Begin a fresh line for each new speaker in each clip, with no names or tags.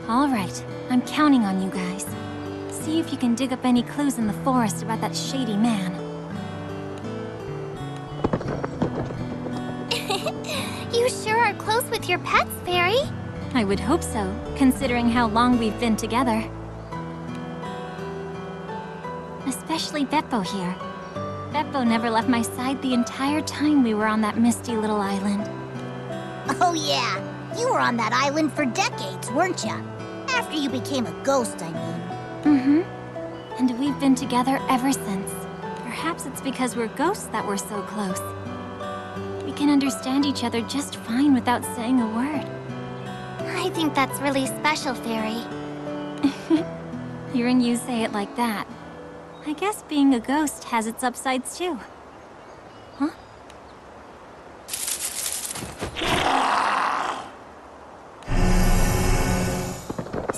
All right, I'm counting on you guys. See if you can dig up any clues in the forest about that shady man.
You sure are close with your pets, Fairy.
I would hope so, considering how long we've been together. Especially Beppo here. Beppo never left my side the entire time we were on that misty little island.
Oh yeah, you were on that island for decades, weren't ya? After you became a ghost, I mean.
Mm-hmm. And we've been together ever since. Perhaps it's because we're ghosts that we're so close. We can understand each other just fine without saying a word.
I think that's really special, Fairy.
Hearing you say it like that, I guess being a ghost has its upsides too. Huh?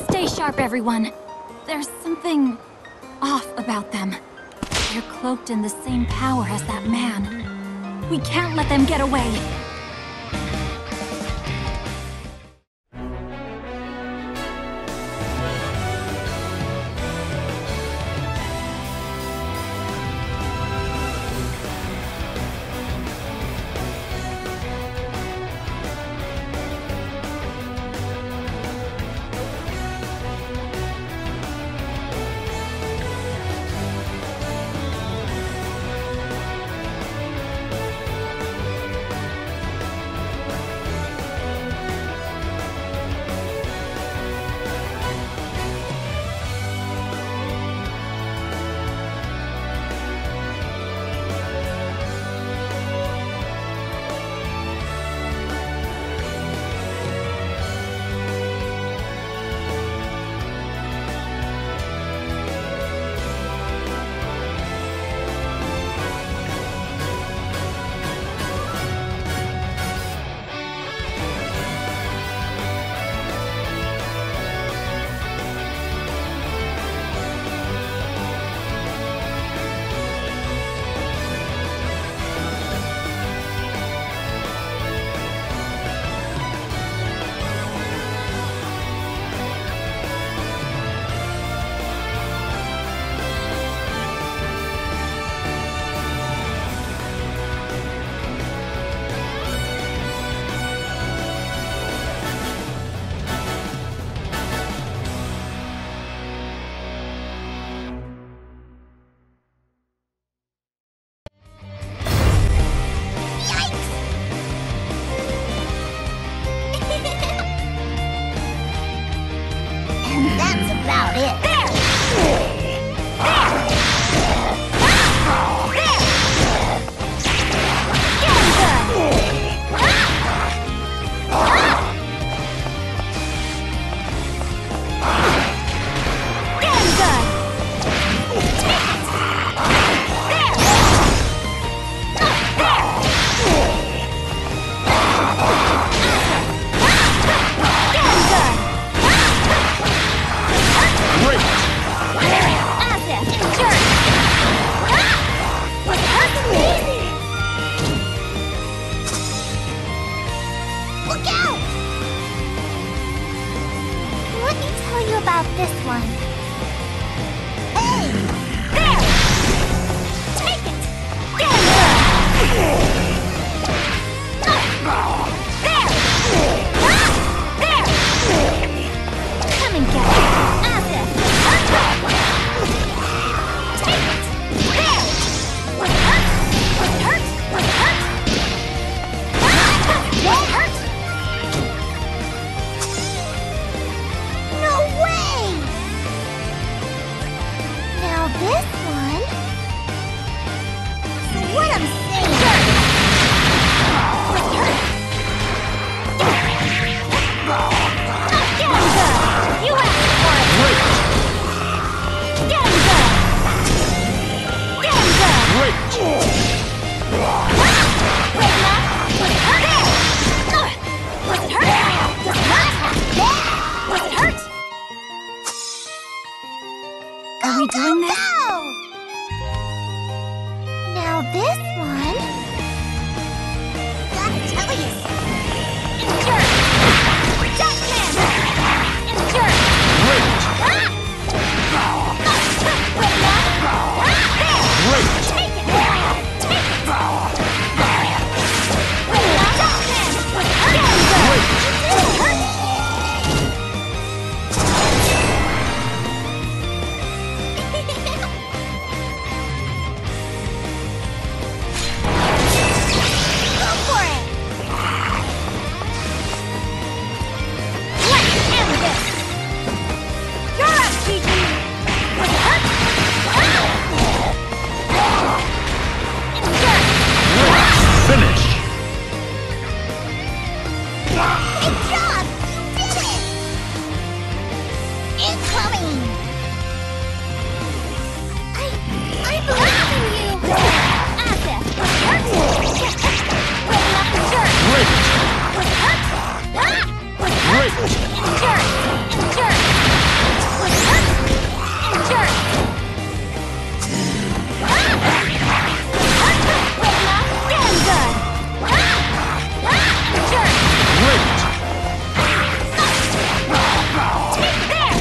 Stay sharp, everyone. There's something off about them. They're cloaked in the same power as that man. We can't let them get away.
About it.
About this one.
Hey!
There! Take it! There! There! Come and get it! Acid! Take it! There! Was it hurt? Was it hurt? Was it hurt? Was it hurt?
No way! Now this one... So what I'm saying...
Was it hurt? Get him good! You asked for it! Get him good! Get him good! Wait enough! Was it hurt? Was it hurt? Was it hurt? Was it hurt?
Are we doing this?
Go! Now this one... Gotta tell you...
Endure! Jumpman! Endure!
Good job! You did it! Incoming!
I believe in you! Asif! Hurt! Waiting up the jerk!
Great!
Hurt!
Great!
Jerk! Jerk! Hurt! Jerk! Waiting up! Damn good! Jerk!
Great!
Take there!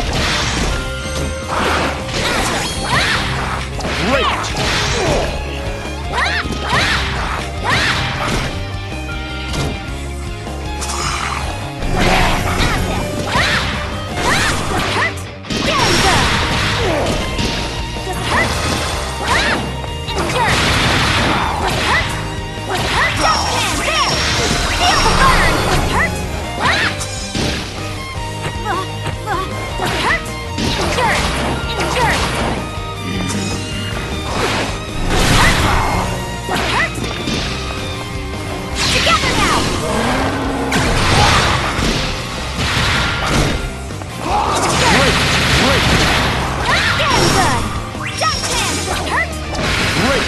Great!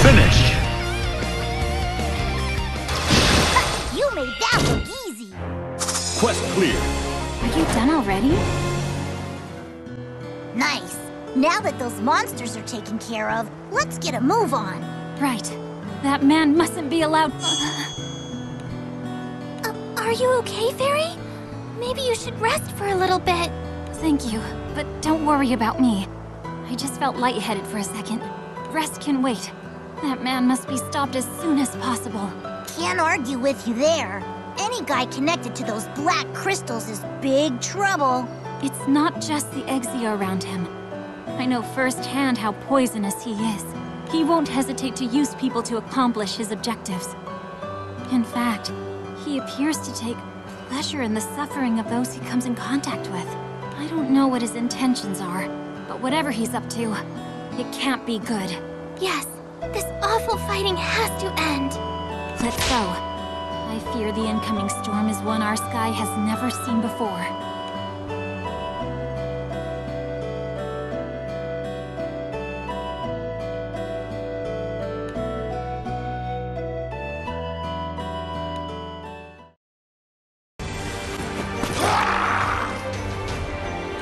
Finish!
You made that look easy.
Quest clear.
Are you done already?
Nice. Now that those monsters are taken care of, let's get a move on.
Right. That man mustn't be allowed.
Are you okay, Fairy? Maybe you should rest for a little bit.
Thank you, but don't worry about me. I just felt lightheaded for a second. Rest can wait. That man must be stopped as soon as possible.
Can't argue with you there. Any guy connected to those black crystals is big trouble.
It's not just the Exia around him. I know firsthand how poisonous he is. He won't hesitate to use people to accomplish his objectives. In fact, he appears to take pleasure in the suffering of those he comes in contact with. I don't know what his intentions are, but whatever he's up to, it can't be good.
Yes, this awful fighting has to end.
Let's go. I fear the incoming storm is one our sky has never seen before.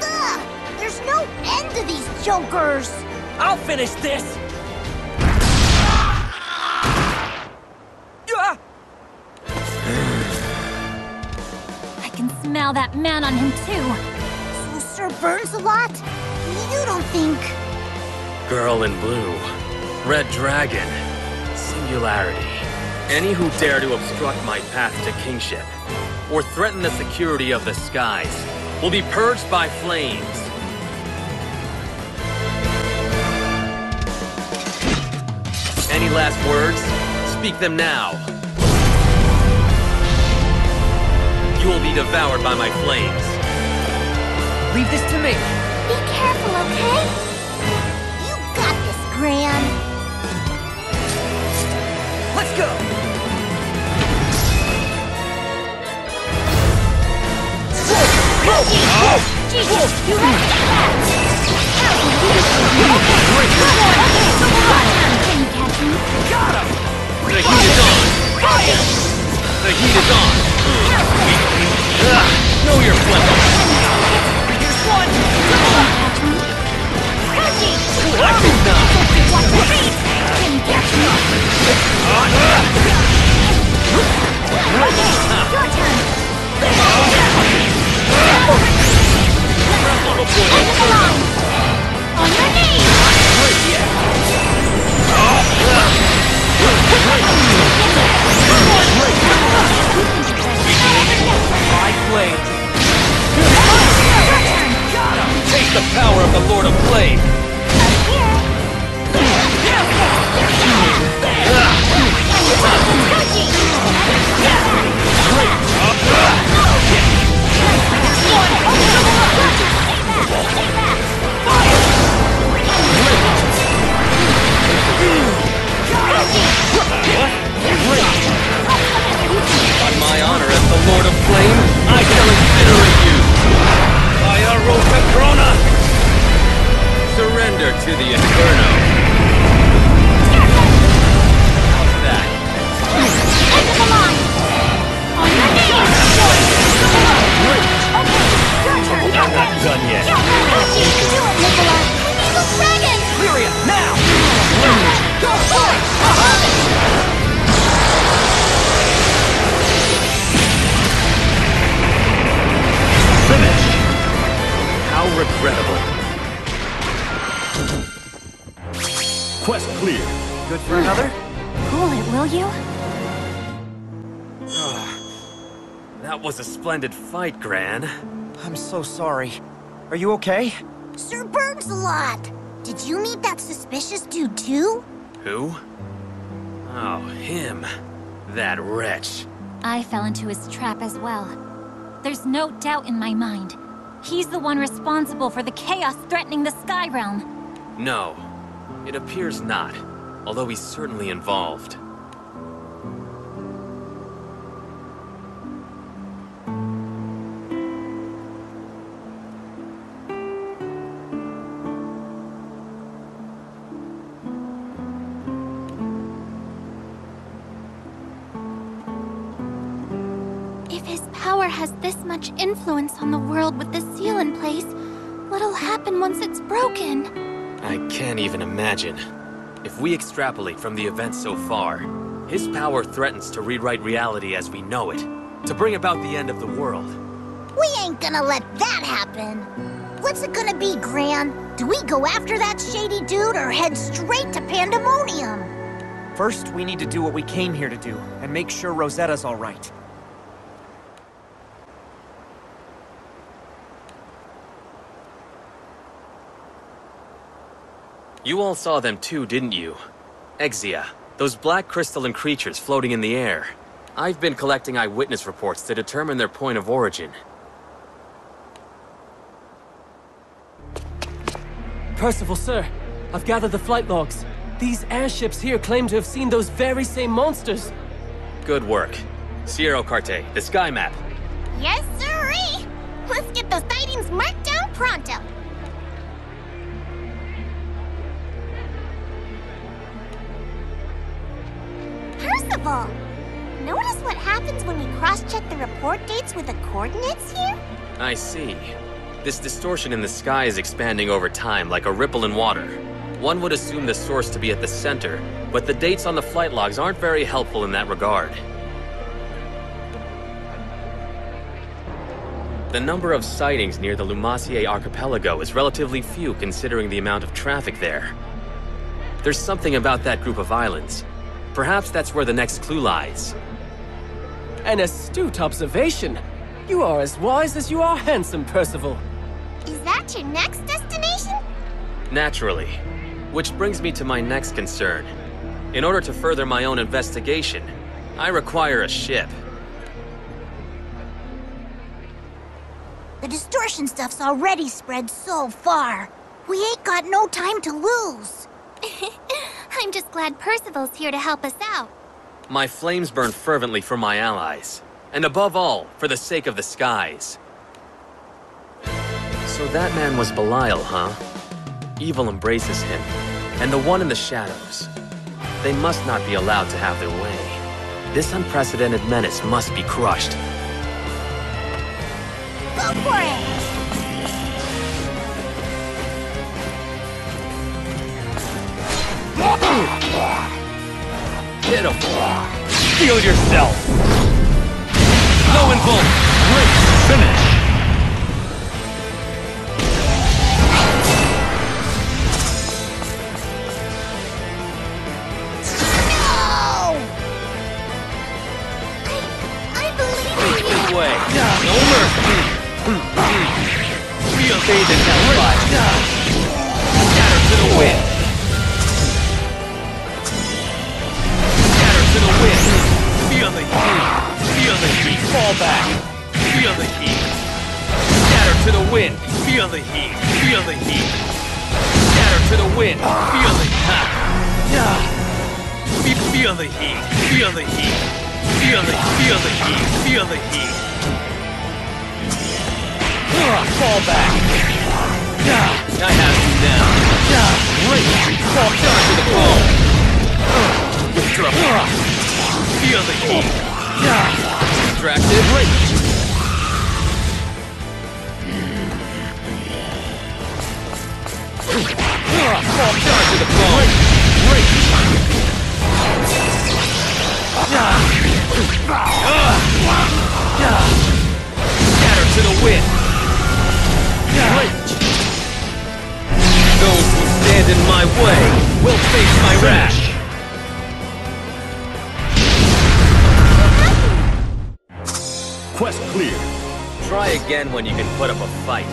Ugh! There's no end to these jokers!
I'll finish this!
I can smell that man on him too.
So Sir burns a lot? You don't think...
Girl in blue. Red dragon. Singularity. Any who dare to obstruct my path to kingship, or threaten the security of the skies, will be purged by flames. Any last words? Speak them now. You will be devoured by my flames. Leave this to me.
Be careful, okay?
You got this, Gran.
Let's go!
Jesus, you have to that! Can you catch me?
Got him! The heat is on! The heat is on! Know your flesh! Here's one! I think not!
Can you catch me? Your turn! On your knees!
My blade! to the Inferno. How's that?
End of the line! On your knees! Okay, your turn!
I'm not done yet.
How'd you do it, Nicola? Eagle Dragon!
Clear it, now!
Go for it!
Finished.
How regrettable.
Quest clear.
Good for another?
Cool it, will you?
That was a splendid fight, Gran.
I'm so sorry. Are you okay?
Sir Burns-a-Lot! Did you meet that suspicious dude too?
Who? Oh, him. That wretch.
I fell into his trap as well. There's no doubt in my mind. He's the one responsible for the chaos threatening the Sky Realm.
No, it appears not, although he's certainly involved.
If his power has this much influence on the world with the seal in place, what'll happen once it's broken?
I can't even imagine. If we extrapolate from the events so far, his power threatens to rewrite reality as we know it, to bring about the end of the world.
We ain't gonna let that happen. What's it gonna be, Gran? Do we go after that shady dude or head straight to Pandemonium?
First, we need to do what we came here to do, and make sure Rosetta's all right.
You all saw them too, didn't you? Exia, those black crystalline creatures floating in the air. I've been collecting eyewitness reports to determine their point of origin.
Percival, sir, I've gathered the flight logs. These airships here claim to have seen those very same monsters.
Good work. Sierra Carte, the sky map.
Yes, sirree! Let's get those sightings marked down pronto. Percival! Notice what happens when we cross-check the report dates with the coordinates here?
I see. This distortion in the sky is expanding over time like a ripple in water. One would assume the source to be at the center, but the dates on the flight logs aren't very helpful in that regard. The number of sightings near the Lumacier archipelago is relatively few considering the amount of traffic there. There's something about that group of islands. Perhaps that's where the next clue lies.
An astute observation. You are as wise as you are handsome, Percival.
Is that your next destination?
Naturally. Which brings me to my next concern. In order to further my own investigation, I require a ship.
The distortion stuff's already spread so far. We ain't got no time to lose.
I'm just glad Percival's here to help us out.
My flames burn fervently for my allies. And above all, for the sake of the skies. So that man was Belial, huh? Evil embraces him. And the one in the shadows. They must not be allowed to have their way. This unprecedented menace must be crushed.
Go for it!
Pitiful. Heal yourself! No invoke!
Great finish.
No!
I believe in you!
This way! No mercy! Real faith in hellfire! Scatter to the wind! Scatter to the wind! Feel the heat! Feel the heat! Fall back! Feel the heat! Scatter to the wind! Feel the heat! Feel the heat! Scatter to the wind! Feel the heat! Feel the heat! Feel the heat! Feel the heat! Feel the heat! Fall back! I have you now! Fall down to the bone! Feel the heat! Distracted? Fall down to the bone! Scatter to the wind! Those who stand in my way will face my wrath!
Quest clear.
Try again when you can put up a fight.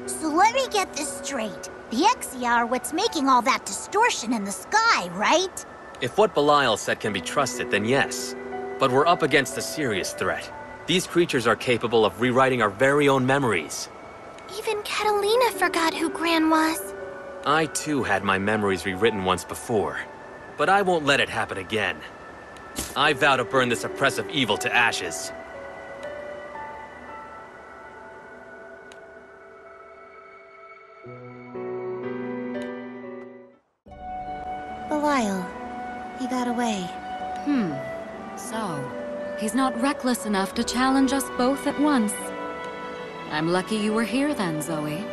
So let me get this straight. The Exia are what's making all that distortion in the sky, right?
If what Belial said can be trusted, then yes. But we're up against a serious threat. These creatures are capable of rewriting our very own memories.
Even Catalina forgot who Gran was.
I too had my memories rewritten once before. But I won't let it happen again. I vow to burn this oppressive evil to ashes.
Belial, he got away.
So, he's not reckless enough to challenge us both at once. I'm lucky you were here then, Zoe.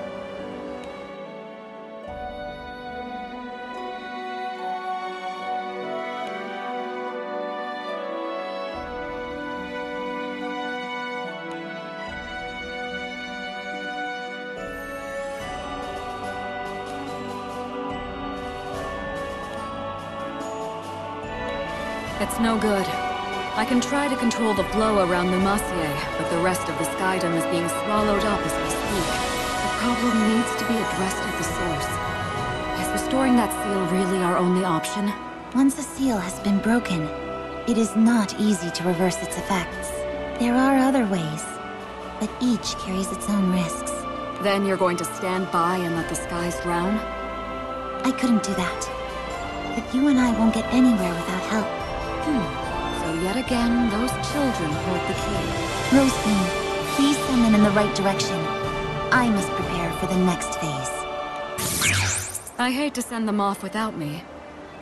It's no good. I can try to control the flow around the Massier, but the rest of the skydom is being swallowed up as we speak. The problem needs to be addressed at the source. Is restoring that seal really our only option?
Once a seal has been broken, it is not easy to reverse its effects. There are other ways, but each carries its own risks.
Then you're going to stand by and let the skies drown?
I couldn't do that. But you and I won't get anywhere without help.
So yet again, those children hold the key.
Rosebeam, please send them in the right direction. I must prepare for the next phase.
I hate to send them off without me,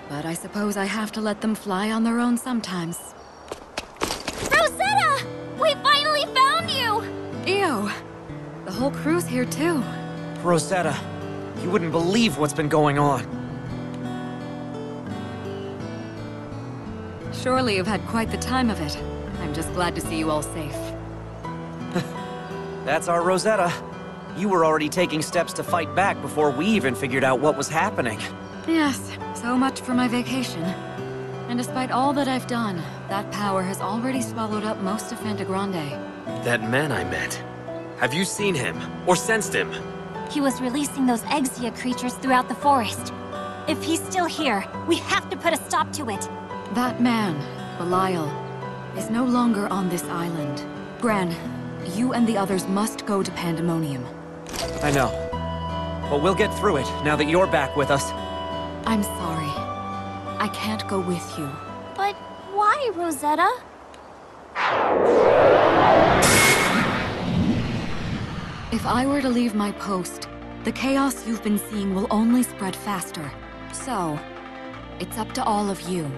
but I suppose I have to let them fly on their own sometimes.
Rosetta! We finally found you!
Ew! The whole crew's here too.
Rosetta, you wouldn't believe what's been going on.
Surely you've had quite the time of it. I'm just glad to see you all safe.
That's our Rosetta. You were already taking steps to fight back before we even figured out what was happening.
Yes, so much for my vacation. And despite all that I've done, that power has already swallowed up most of Fantagrande.
That man I met. Have you seen him? Or sensed him?
He was releasing those Exia creatures throughout the forest. If he's still here, we have to put a stop to it. That man, Belial, is no longer on this island. Gran, you and the others must go to Pandemonium.
I know. But we'll get through it now that you're back with us.
I'm sorry. I can't go with you.
But why, Rosetta?
If I were to leave my post, the chaos you've been seeing will only spread faster. So, it's up to all of you.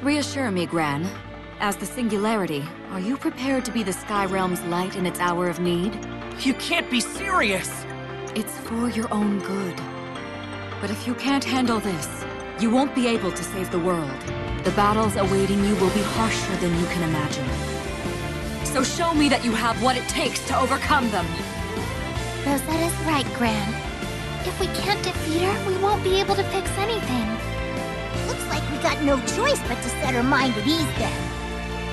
Reassure me, Gran. As the Singularity, are you prepared to be the Sky Realm's light in its hour of need?
You can't be serious!
It's for your own good. But if you can't handle this, you won't be able to save the world. The battles awaiting you will be harsher than you can imagine. So show me that you have what it takes to overcome them!
Rosetta's right, Gran. If we can't defeat her, we won't be able to fix anything.
Looks like we got no choice but to set her mind at ease then.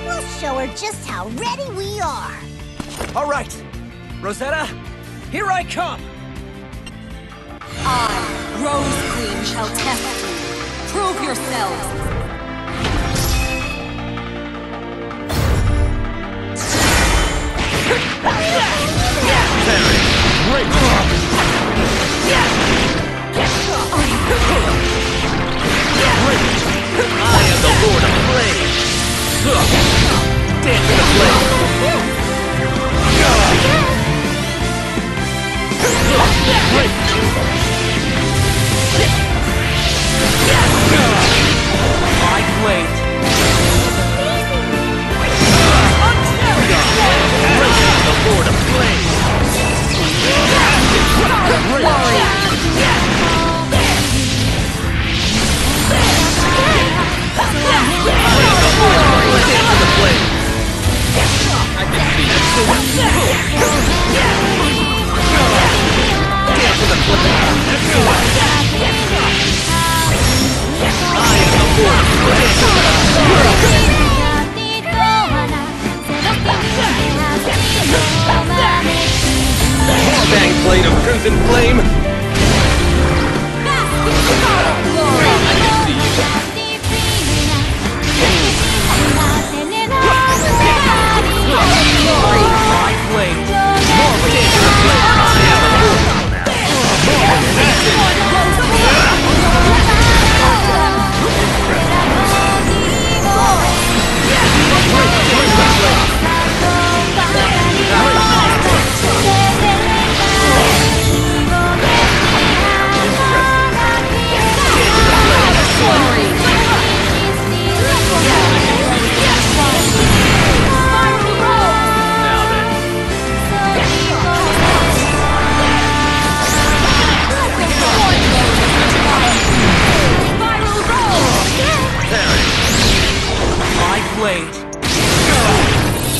We'll show her just how ready we are.
All right, Rosetta, here I come!
I, Rose Queen, shall test you. Prove yourselves!
I am the Lord of Flame! Dance the flame!
My blade.
The Lord of Flames! Fang blade of crimson flame!
My blade. More dangerous blade. I am a fool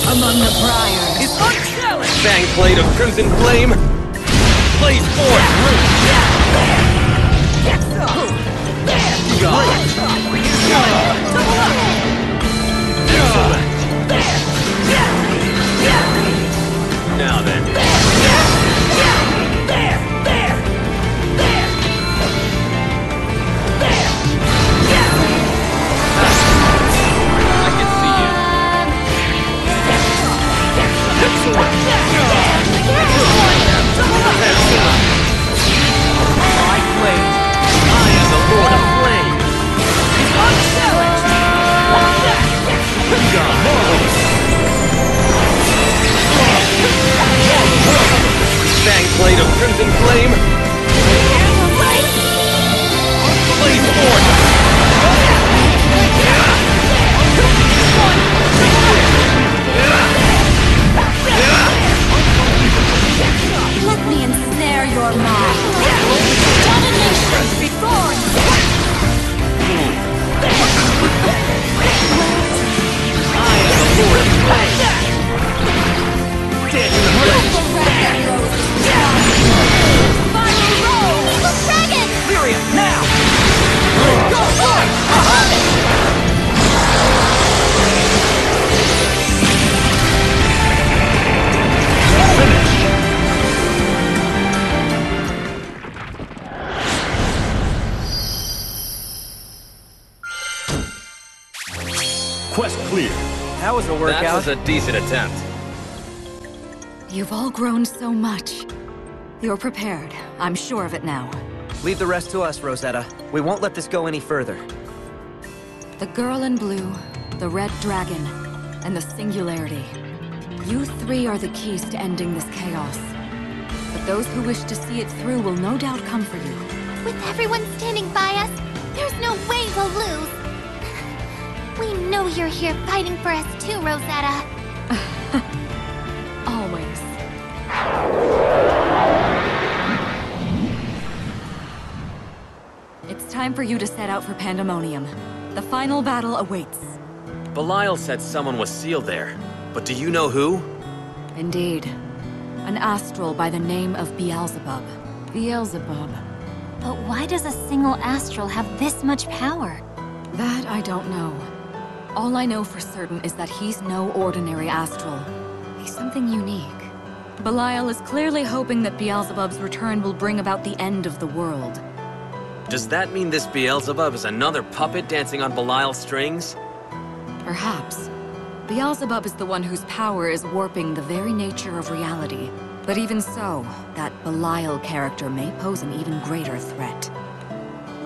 Among the briars.
is unchallenged.
Fang blade of crimson flame! Blaze forth! Now then. I can see you.
My blade. I am the Lord of Flame. Is unchallenged.
Fang blade of crimson flame! Blaze forth!
Let me ensnare your mind. Domination before you.
I am the Lord of Flame! Dead in the
Final roll! Evil dragon!
Lyria, now!
Go forth!
Quest clear.
That was a workout.
That was a decent attempt.
You've all grown so much. You're prepared. I'm sure of it now.
Leave the rest to us, Rosetta. We won't let this go any further.
The girl in blue, the red dragon, and the singularity. You three are the keys to ending this chaos. But those who wish to see it through will no doubt come for you.
With everyone standing by us, there's no way we'll lose. We know you're here fighting for us too, Rosetta.
Always. It's time for you to set out for Pandemonium. The final battle awaits.
Belial said someone was sealed there, but do you know who?
Indeed. An astral by the name of Beelzebub. Beelzebub.
But why does a single astral have this much power?
That I don't know. All I know for certain is that he's no ordinary astral. He's something unique. Belial is clearly hoping that Beelzebub's return will bring about the end of the world.
Does that mean this Beelzebub is another puppet dancing on Belial's strings?
Perhaps. Beelzebub is the one whose power is warping the very nature of reality. But even so, that Belial character may pose an even greater threat.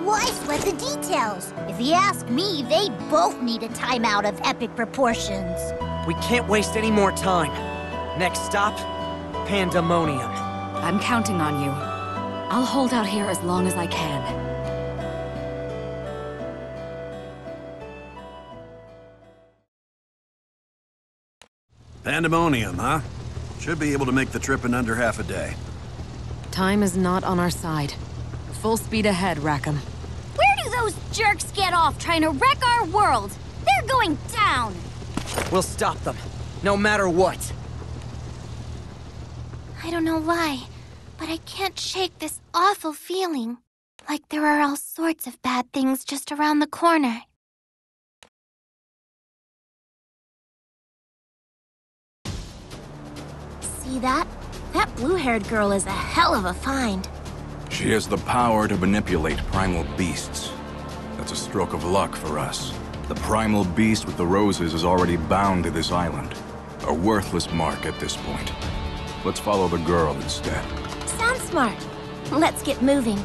Why sweat the details? If you ask me, they both need a timeout of epic proportions.
We can't waste any more time. Next stop, Pandemonium.
I'm counting on you. I'll hold out here as long as I can.
Pandemonium, huh? Should be able to make the trip in under half a day.
Time is not on our side. Full speed ahead, Rackham.
Where do those jerks get off trying to wreck our world? They're going down!
We'll stop them, no matter what.
I don't know why, but I can't shake this awful feeling. Like there are all sorts of bad things just around the corner. See that? That blue-haired girl is a hell of a find.
She has the power to manipulate primal beasts. That's a stroke of luck for us. The primal beast with the roses is already bound to this island. A worthless mark at this point. Let's follow the girl instead.
Sounds smart. Let's get moving.